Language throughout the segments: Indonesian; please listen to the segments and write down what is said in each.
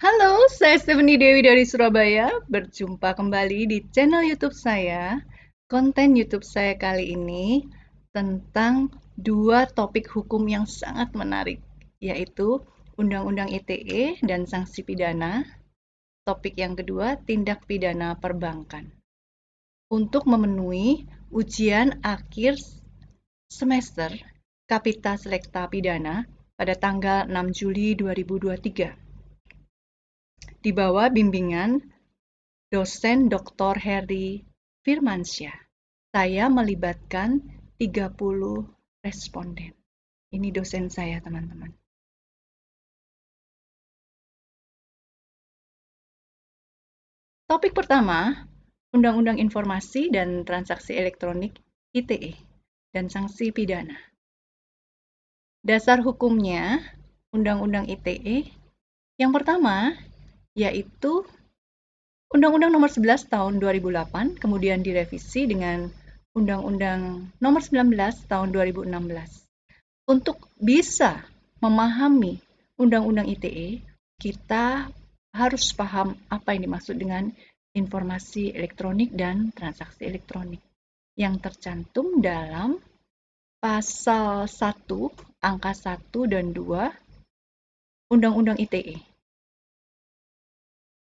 Halo, saya Stephanie Dewi dari Surabaya. Berjumpa kembali di channel YouTube saya. Konten YouTube saya kali ini tentang dua topik hukum yang sangat menarik, yaitu Undang-Undang ITE dan sanksi pidana. Topik yang kedua, tindak pidana perbankan. Untuk memenuhi ujian akhir semester Kapita Selekta Pidana pada tanggal 6 Juli 2023. Di bawah bimbingan dosen Dr. Heri Firmansyah. Saya melibatkan 30 responden. Ini dosen saya, teman-teman. Topik pertama, Undang-Undang Informasi dan Transaksi Elektronik ITE dan sanksi pidana. Dasar hukumnya, Undang-Undang ITE yang pertama yaitu Undang-Undang Nomor 11 Tahun 2008, kemudian direvisi dengan Undang-Undang Nomor 19 Tahun 2016. Untuk bisa memahami Undang-Undang ITE, kita harus paham apa yang dimaksud dengan informasi elektronik dan transaksi elektronik yang tercantum dalam pasal 1, angka 1 dan 2 Undang-Undang ITE.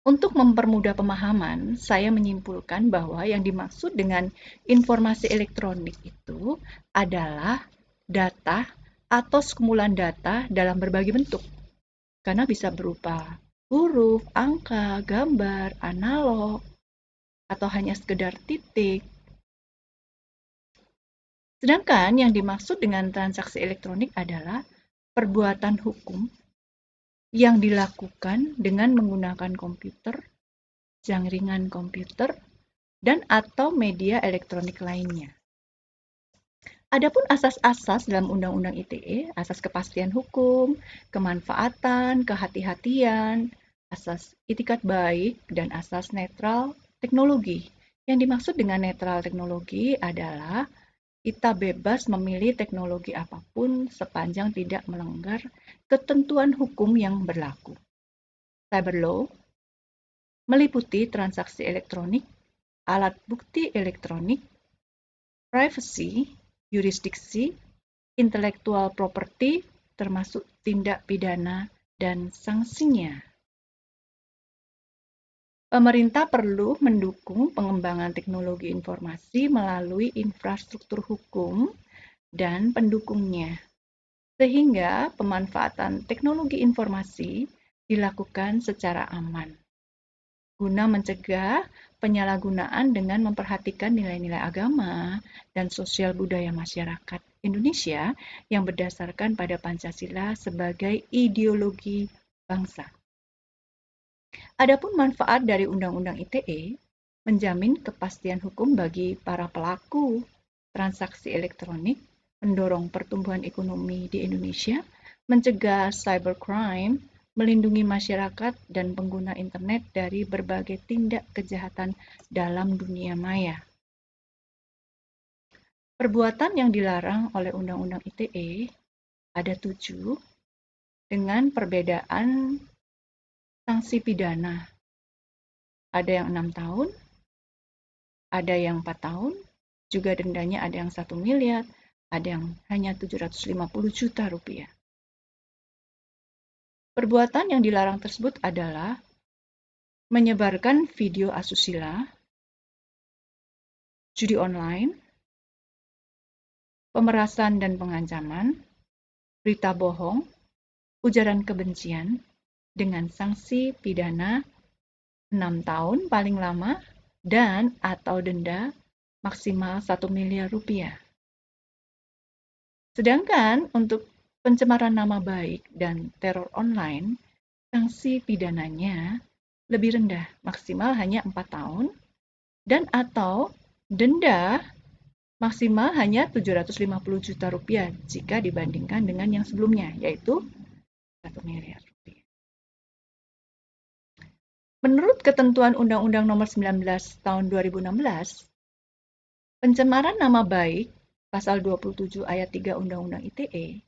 Untuk mempermudah pemahaman, saya menyimpulkan bahwa yang dimaksud dengan informasi elektronik itu adalah data atau sekumpulan data dalam berbagai bentuk, karena bisa berupa huruf, angka, gambar, analog, atau hanya sekedar titik. Sedangkan yang dimaksud dengan transaksi elektronik adalah perbuatan hukum yang dilakukan dengan menggunakan komputer, jaringan komputer, dan atau media elektronik lainnya. Adapun asas-asas dalam Undang-Undang ITE, asas kepastian hukum, kemanfaatan, kehati-hatian, asas itikat baik, dan asas netral teknologi. Yang dimaksud dengan netral teknologi adalah kita bebas memilih teknologi apapun sepanjang tidak melanggar ketentuan hukum yang berlaku. Cyber law meliputi transaksi elektronik, alat bukti elektronik, privacy, yurisdiksi, intellectual property, termasuk tindak pidana dan sanksinya. Pemerintah perlu mendukung pengembangan teknologi informasi melalui infrastruktur hukum dan pendukungnya, sehingga pemanfaatan teknologi informasi dilakukan secara aman, guna mencegah penyalahgunaan dengan memperhatikan nilai-nilai agama dan sosial budaya masyarakat Indonesia yang berdasarkan pada Pancasila sebagai ideologi bangsa. Adapun manfaat dari Undang-Undang ITE menjamin kepastian hukum bagi para pelaku transaksi elektronik, mendorong pertumbuhan ekonomi di Indonesia, mencegah cybercrime, melindungi masyarakat dan pengguna internet dari berbagai tindak kejahatan dalam dunia maya. Perbuatan yang dilarang oleh Undang-Undang ITE ada 7, dengan perbedaan sanksi pidana. Ada yang 6 tahun, ada yang 4 tahun, juga dendanya ada yang 1 miliar, ada yang hanya 750 juta rupiah. Perbuatan yang dilarang tersebut adalah menyebarkan video asusila, judi online, pemerasan dan pengancaman, berita bohong, ujaran kebencian, dengan sanksi pidana 6 tahun paling lama dan atau denda maksimal 1 miliar rupiah. Sedangkan untuk pencemaran nama baik dan teror online, sanksi pidananya lebih rendah, maksimal hanya 4 tahun dan atau denda maksimal hanya 750 juta rupiah jika dibandingkan dengan yang sebelumnya, yaitu 1 miliar rupiah. Menurut ketentuan Undang-Undang Nomor 19 Tahun 2016, pencemaran nama baik Pasal 27 Ayat 3 Undang-Undang ITE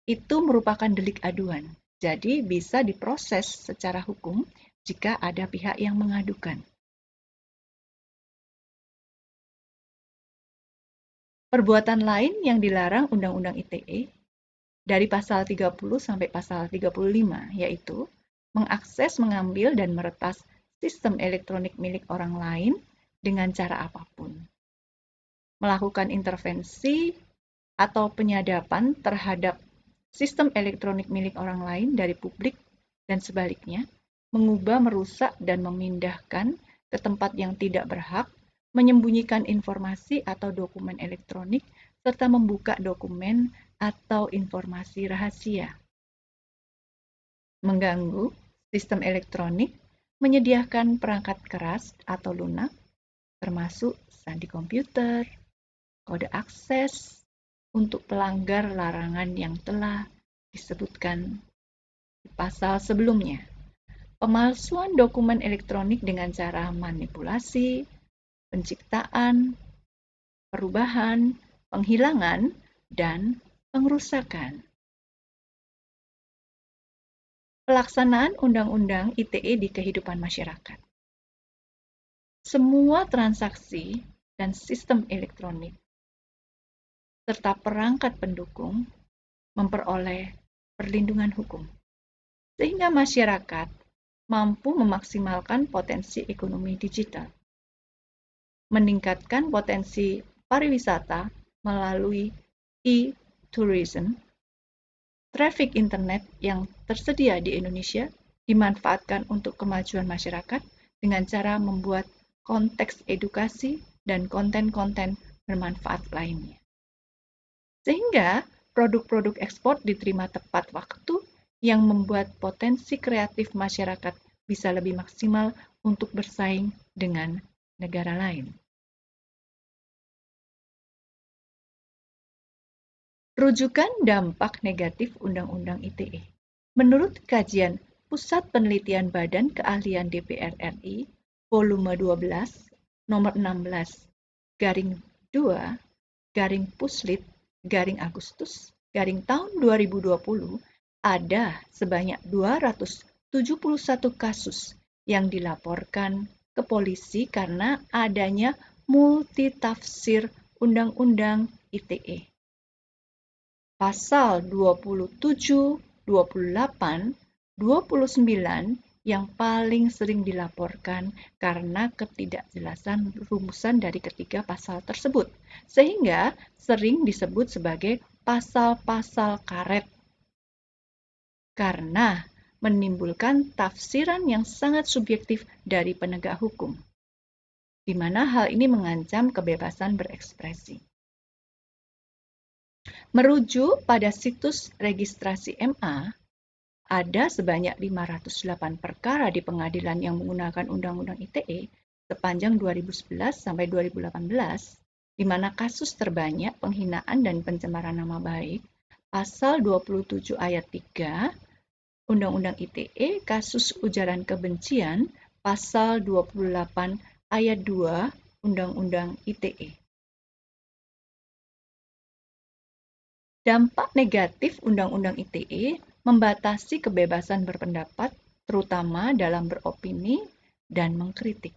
itu merupakan delik aduan. jadi bisa diproses secara hukum jika ada pihak yang mengadukan. Perbuatan lain yang dilarang Undang-Undang ITE dari pasal 30 sampai pasal 35, yaitu mengakses, mengambil, dan meretas sistem elektronik milik orang lain dengan cara apapun. Melakukan intervensi atau penyadapan terhadap sistem elektronik milik orang lain dari publik dan sebaliknya, mengubah, merusak, dan memindahkan ke tempat yang tidak berhak, menyembunyikan informasi atau dokumen elektronik, serta membuka dokumen atau informasi rahasia. Mengganggu sistem elektronik, menyediakan perangkat keras atau lunak, termasuk sandi komputer, kode akses untuk pelanggar larangan yang telah disebutkan di pasal sebelumnya. Pemalsuan dokumen elektronik dengan cara manipulasi, penciptaan, perubahan, penghilangan, dan pengerusakan. Pelaksanaan Undang-Undang ITE di kehidupan masyarakat. Semua transaksi dan sistem elektronik serta perangkat pendukung memperoleh perlindungan hukum, sehingga masyarakat mampu memaksimalkan potensi ekonomi digital, meningkatkan potensi pariwisata melalui e-tourism. Trafik internet yang tersedia di Indonesia dimanfaatkan untuk kemajuan masyarakat dengan cara membuat konteks edukasi dan konten-konten bermanfaat lainnya. Sehingga produk-produk ekspor diterima tepat waktu yang membuat potensi kreatif masyarakat bisa lebih maksimal untuk bersaing dengan negara lain. Rujukan dampak negatif Undang-Undang ITE. Menurut kajian Pusat Penelitian Badan Keahlian DPR RI, volume 12, nomor 16, garing 2, garing Puslit, garing Agustus, garing tahun 2020, ada sebanyak 271 kasus yang dilaporkan ke polisi karena adanya multitafsir Undang-Undang ITE. Pasal 27, 28, 29 yang paling sering dilaporkan karena ketidakjelasan rumusan dari ketiga pasal tersebut, sehingga sering disebut sebagai pasal-pasal karet karena menimbulkan tafsiran yang sangat subjektif dari penegak hukum, di mana hal ini mengancam kebebasan berekspresi. Merujuk pada situs registrasi MA, ada sebanyak 508 perkara di pengadilan yang menggunakan Undang-Undang ITE sepanjang 2011 sampai 2018, di mana kasus terbanyak penghinaan dan pencemaran nama baik, pasal 27 ayat 3, Undang-Undang ITE, kasus ujaran kebencian, pasal 28 ayat 2, Undang-Undang ITE. Dampak negatif Undang-Undang ITE membatasi kebebasan berpendapat, terutama dalam beropini dan mengkritik.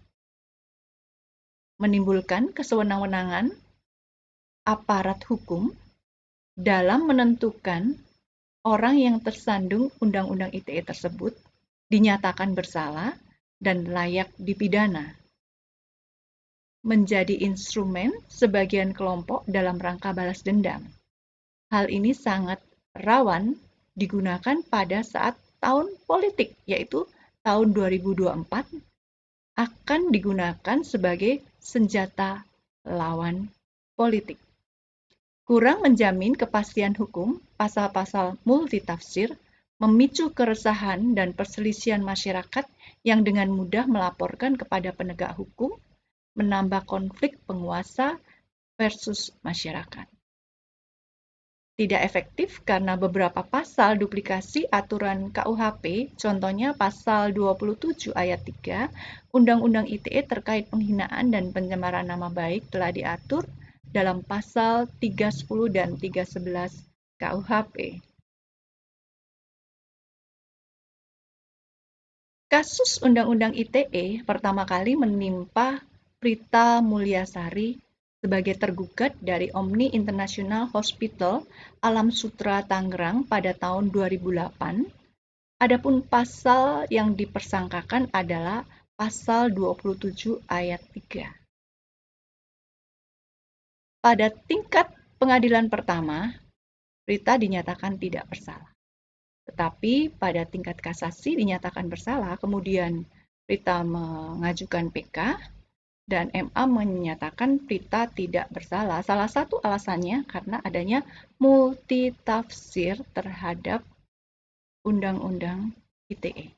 Menimbulkan kesewenang-wenangan aparat hukum dalam menentukan orang yang tersandung Undang-Undang ITE tersebut dinyatakan bersalah dan layak dipidana. Menjadi instrumen sebagian kelompok dalam rangka balas dendam. Hal ini sangat rawan digunakan pada saat tahun politik, yaitu tahun 2024, akan digunakan sebagai senjata lawan politik. Kurang menjamin kepastian hukum, pasal-pasal multitafsir memicu keresahan dan perselisihan masyarakat yang dengan mudah melaporkan kepada penegak hukum, menambah konflik penguasa versus masyarakat. Tidak efektif karena beberapa pasal duplikasi aturan KUHP, contohnya pasal 27 ayat 3, Undang-Undang ITE terkait penghinaan dan pencemaran nama baik telah diatur dalam pasal 310 dan 311 KUHP. Kasus Undang-Undang ITE pertama kali menimpa Prita Mulyasari sebagai tergugat dari Omni International Hospital Alam Sutera Tangerang pada tahun 2008. Adapun pasal yang dipersangkakan adalah pasal 27 ayat 3. Pada tingkat pengadilan pertama, Prita dinyatakan tidak bersalah. Tetapi pada tingkat kasasi dinyatakan bersalah, kemudian Prita mengajukan PK dan MA menyatakan Prita tidak bersalah. Salah satu alasannya karena adanya multitafsir terhadap Undang-Undang ITE.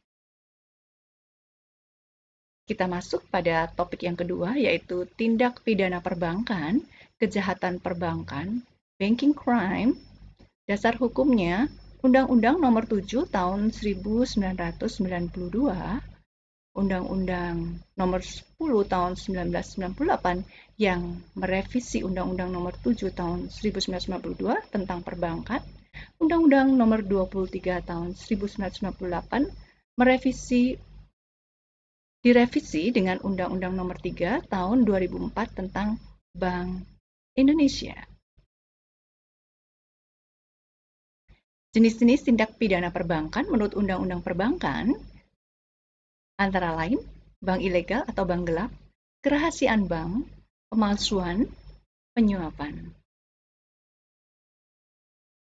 Kita masuk pada topik yang kedua, yaitu tindak pidana perbankan, kejahatan perbankan, banking crime. Dasar hukumnya Undang-Undang Nomor 7 Tahun 1992, Undang-Undang Nomor 10 Tahun 1998 yang merevisi Undang-Undang Nomor 7 Tahun 1992 tentang perbankan, Undang-Undang Nomor 23 Tahun 1998 direvisi dengan Undang-Undang Nomor 3 Tahun 2004 tentang Bank Indonesia. Jenis-jenis tindak pidana perbankan menurut Undang-Undang Perbankan antara lain bank ilegal atau bank gelap, kerahasiaan bank, pemalsuan, penyuapan.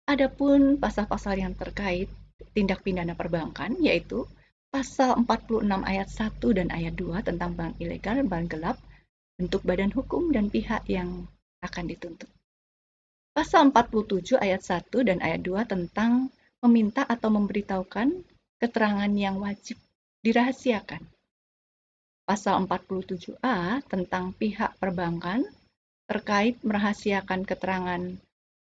Adapun pasal-pasal yang terkait tindak pidana perbankan yaitu pasal 46 ayat 1 dan ayat 2 tentang bank ilegal dan bank gelap, bentuk badan hukum dan pihak yang akan dituntut. Pasal 47 ayat 1 dan ayat 2 tentang meminta atau memberitahukan keterangan yang wajib dirahasiakan. Pasal 47A tentang pihak perbankan terkait merahasiakan keterangan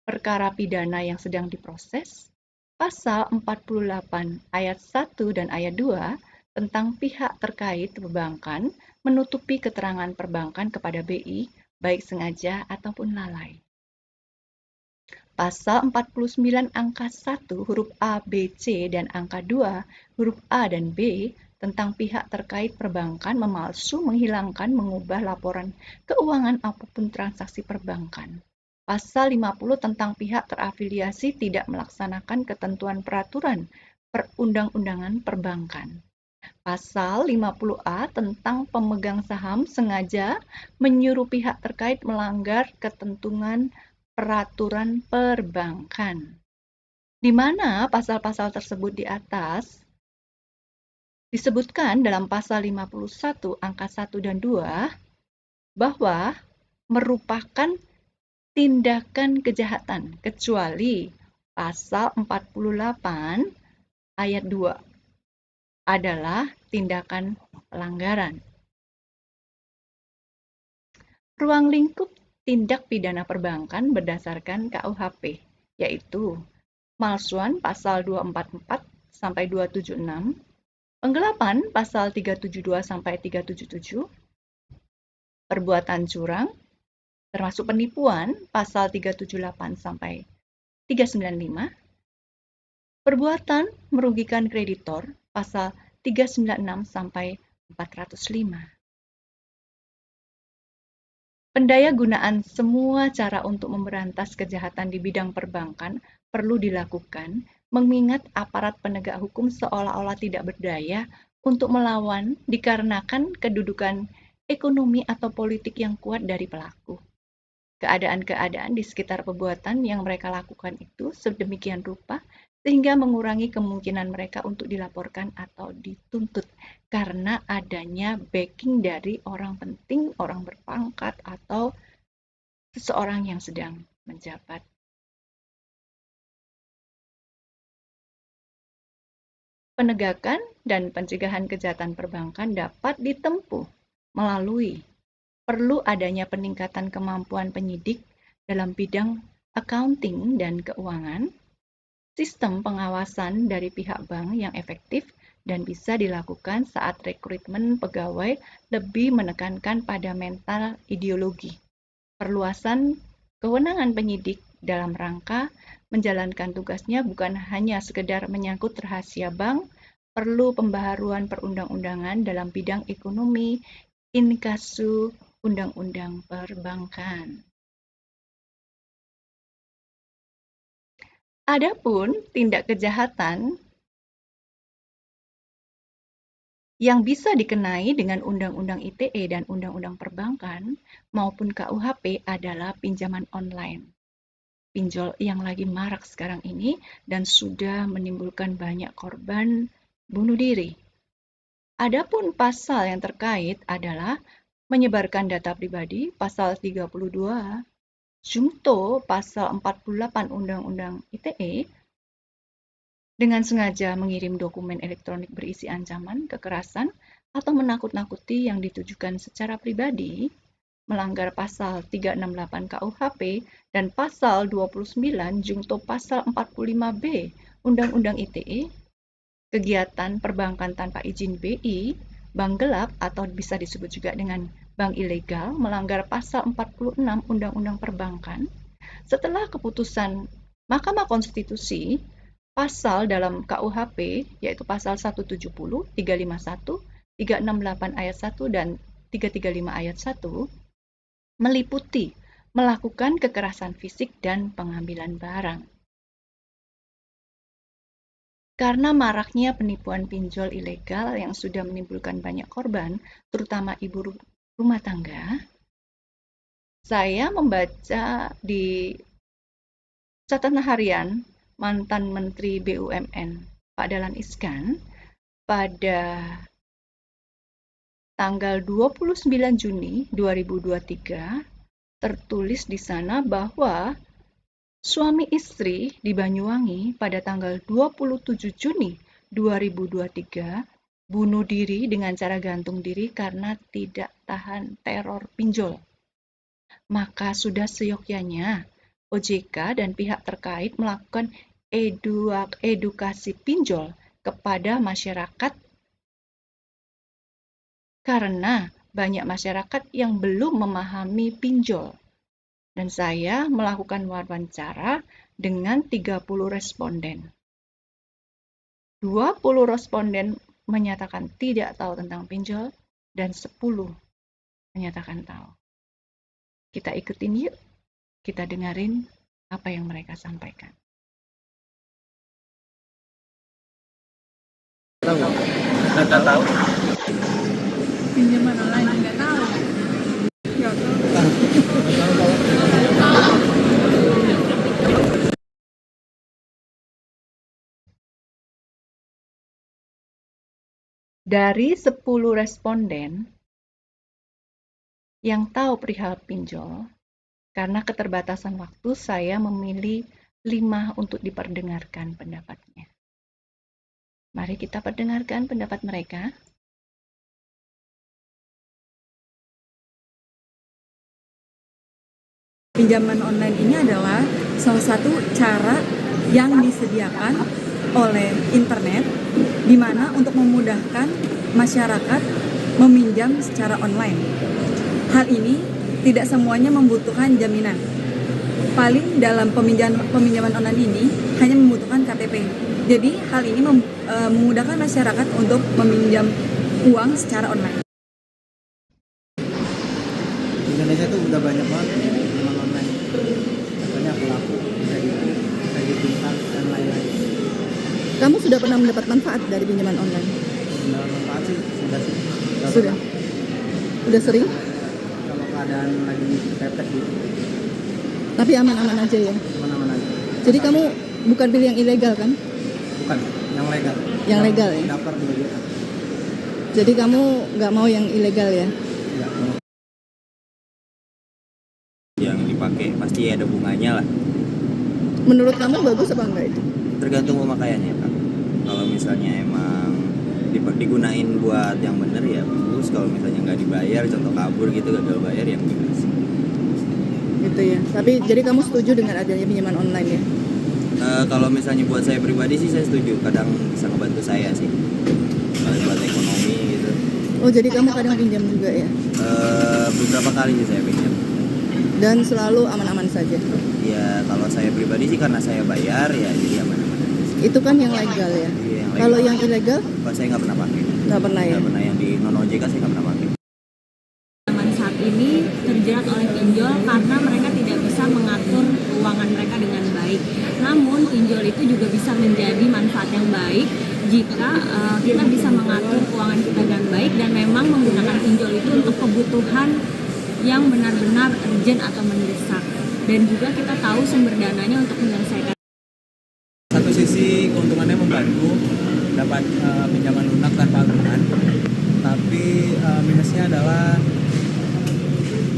perkara pidana yang sedang diproses. Pasal 48 ayat 1 dan ayat 2 tentang pihak terkait perbankan menutupi keterangan perbankan kepada BI baik sengaja ataupun lalai. Pasal 49 angka 1 huruf A, B, C, dan angka 2 huruf A dan B tentang pihak terkait perbankan memalsu, menghilangkan, mengubah laporan keuangan apapun transaksi perbankan. Pasal 50 tentang pihak terafiliasi tidak melaksanakan ketentuan peraturan perundang-undangan perbankan. Pasal 50A tentang pemegang saham sengaja menyuruh pihak terkait melanggar ketentuan peraturan perbankan. Di mana pasal-pasal tersebut di atas disebutkan dalam pasal 51 angka 1 dan 2 bahwa merupakan tindakan kejahatan kecuali pasal 48 ayat 2 adalah tindakan pelanggaran. Ruang lingkup tindak pidana perbankan berdasarkan KUHP, yaitu pemalsuan pasal 244 sampai 276, penggelapan pasal 372 sampai 377, perbuatan curang termasuk penipuan pasal 378 sampai 395, perbuatan merugikan kreditor pasal 396 sampai 405. Pendayagunaan semua cara untuk memberantas kejahatan di bidang perbankan perlu dilakukan, mengingat aparat penegak hukum seolah-olah tidak berdaya untuk melawan dikarenakan kedudukan ekonomi atau politik yang kuat dari pelaku. Keadaan-keadaan di sekitar perbuatan yang mereka lakukan itu sedemikian rupa sehingga mengurangi kemungkinan mereka untuk dilaporkan atau dituntut karena adanya backing dari orang penting, orang berpangkat, atau seseorang yang sedang menjabat. Penegakan dan pencegahan kejahatan perbankan dapat ditempuh melalui perlu adanya peningkatan kemampuan penyidik dalam bidang accounting dan keuangan, sistem pengawasan dari pihak bank yang efektif dan bisa dilakukan saat rekrutmen pegawai lebih menekankan pada mental ideologi, perluasan kewenangan penyidik dalam rangka menjalankan tugasnya bukan hanya sekedar menyangkut rahasia bank, perlu pembaharuan perundang-undangan dalam bidang ekonomi, inkasu, undang-undang perbankan. Adapun tindak kejahatan yang bisa dikenai dengan Undang-Undang ITE dan Undang-Undang Perbankan maupun KUHP adalah pinjaman online. Pinjol yang lagi marak sekarang ini dan sudah menimbulkan banyak korban bunuh diri. Adapun pasal yang terkait adalah menyebarkan data pribadi, pasal 32, Jungto pasal 48 Undang-Undang ITE, dengan sengaja mengirim dokumen elektronik berisi ancaman, kekerasan, atau menakut-nakuti yang ditujukan secara pribadi, melanggar pasal 368 KUHP dan pasal 29 Jungto pasal 45B Undang-Undang ITE, kegiatan perbankan tanpa izin BI, bank gelap atau bisa disebut juga dengan bank ilegal, melanggar pasal 46 Undang-Undang Perbankan. Setelah keputusan Mahkamah Konstitusi, pasal dalam KUHP yaitu pasal 170, 351, 368 ayat 1 dan 335 ayat 1 meliputi melakukan kekerasan fisik dan pengambilan barang. Karena maraknya penipuan pinjol ilegal yang sudah menimbulkan banyak korban, terutama ibu rumah tangga, saya membaca di catatan harian mantan Menteri BUMN Pak Dahlan Iskan pada tanggal 29 Juni 2023 tertulis di sana bahwa suami istri di Banyuwangi pada tanggal 27 Juni 2023 bunuh diri dengan cara gantung diri karena tidak tahan teror pinjol. Maka sudah seyogyanya OJK dan pihak terkait melakukan edukasi pinjol kepada masyarakat karena banyak masyarakat yang belum memahami pinjol. Dan saya melakukan wawancara dengan 30 responden. 20 responden menyatakan tidak tahu tentang pinjol dan 10 menyatakan tahu. Kita ikutin yuk, kita dengerin apa yang mereka sampaikan. Nggak tahu. Pinjaman online nggak tahu. Nggak tahu. Dari 10 responden yang tahu perihal pinjol, karena keterbatasan waktu saya memilih 5 untuk diperdengarkan pendapatnya. Mari kita perdengarkan pendapat mereka. Pinjaman online ini adalah salah satu cara yang disediakan oleh internet di mana untuk memudahkan masyarakat meminjam secara online. Hal ini tidak semuanya membutuhkan jaminan. Paling dalam peminjaman online ini hanya membutuhkan KTP. Jadi hal ini memudahkan masyarakat untuk meminjam uang secara online. Di Indonesia tuh udah banyak banget pinjaman online. Contohnya pelaku, kredit bintang dan lain-lain. Kamu sudah pernah mendapat manfaat dari pinjaman online? Mendapat manfaat sih sudah. Sudah. Udah sering? Kalau keadaan lagi kepepet gitu, Tapi aman-aman aja ya. mana-mana aja. Jadi kamu bukan pilih yang ilegal kan? Bukan, yang legal. Yang legal ya? Daftar di OJK. Jadi kamu nggak mau yang ilegal ya? Ya, Yang dipakai pasti ada bunganya lah, Menurut kamu bagus apa enggak itu? tergantung pemakaiannya Kak. Kalau misalnya emang digunain buat yang bener ya bagus, kalau misalnya nggak dibayar, contoh kabur gitu, gagal bayar ya enggak sih. Gitu ya. Tapi jadi kamu setuju dengan adanya pinjaman online ya? Kalau misalnya buat saya pribadi sih saya setuju, kadang bisa ngebantu saya sih kalau buat ekonomi gitu. Oh jadi kamu kadang pinjam juga ya? Beberapa kali sih saya pinjam. Dan selalu aman-aman saja? Ya kalau saya pribadi sih karena saya bayar ya jadi aman-aman aja sih. Itu kan yang legal ya. Iya, yang Kalau legal. yang ilegal Pak, saya nggak pernah pakai. nggak pernah ya. Nggak pernah, yang di non OJK saya nggak pernah pakai. Zaman saat ini terjerat oleh pinjol karena mereka tidak bisa mengatur keuangan mereka dengan baik. Namun pinjol itu juga bisa menjadi manfaat yang baik jika kita bisa mengatur keuangan kita dengan baik dan memang menggunakan pinjol itu untuk kebutuhan yang benar-benar urgent atau mendesak. Dan juga kita tahu sumber dananya untuk menyelesaikan. Satu sisi keuntungannya membantu dapat pinjaman lunak tanpa agunan, tapi minusnya adalah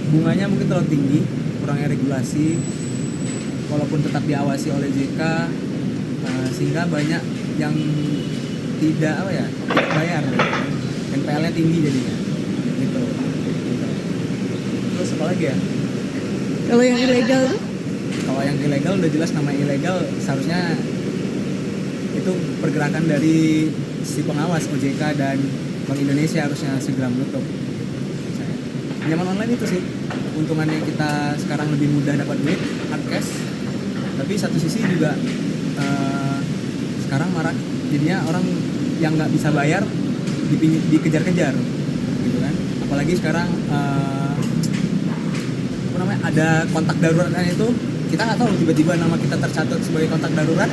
bunganya mungkin terlalu tinggi, kurangnya regulasi, walaupun tetap diawasi oleh JK, sehingga banyak yang tidak bayar, NPL-nya tinggi jadinya, gitu. Terus apa lagi ya? Kalau yang ilegal tuh Kalau yang ilegal udah jelas nama ilegal, seharusnya itu pergerakan dari si pengawas OJK dan Bank Indonesia harusnya segera menutup. Pinjaman online itu sih keuntungannya, kita sekarang lebih mudah dapat duit hard cash, tapi satu sisi juga sekarang marak jadinya orang yang nggak bisa bayar dikejar-kejar gitu kan, apalagi sekarang ada kontak daruratnya itu, kita nggak tahu tiba-tiba nama kita tercatat sebagai kontak darurat,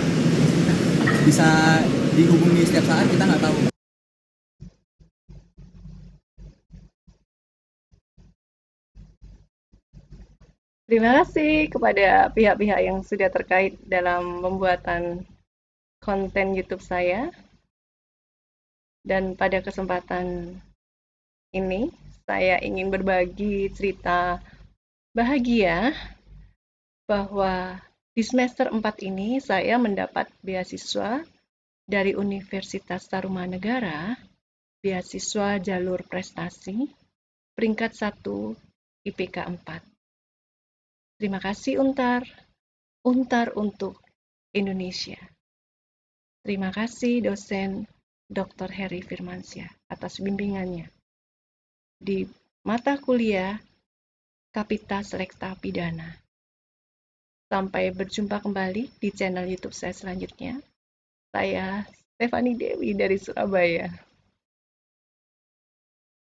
bisa dihubungi setiap saat, kita nggak tahu. Terima kasih kepada pihak-pihak yang sudah terkait dalam pembuatan konten YouTube saya. Dan pada kesempatan ini, saya ingin berbagi cerita bahagia bahwa di semester 4 ini saya mendapat beasiswa dari Universitas Tarumanegara, beasiswa jalur prestasi, peringkat 1 IPK 4. Terima kasih Untar untuk Indonesia. Terima kasih dosen Dr. Heri Firmansyah atas bimbingannya di mata kuliah Kapitas Rekta Pidana. Sampai berjumpa kembali di channel YouTube saya selanjutnya. Saya Stefani Dewi dari Surabaya.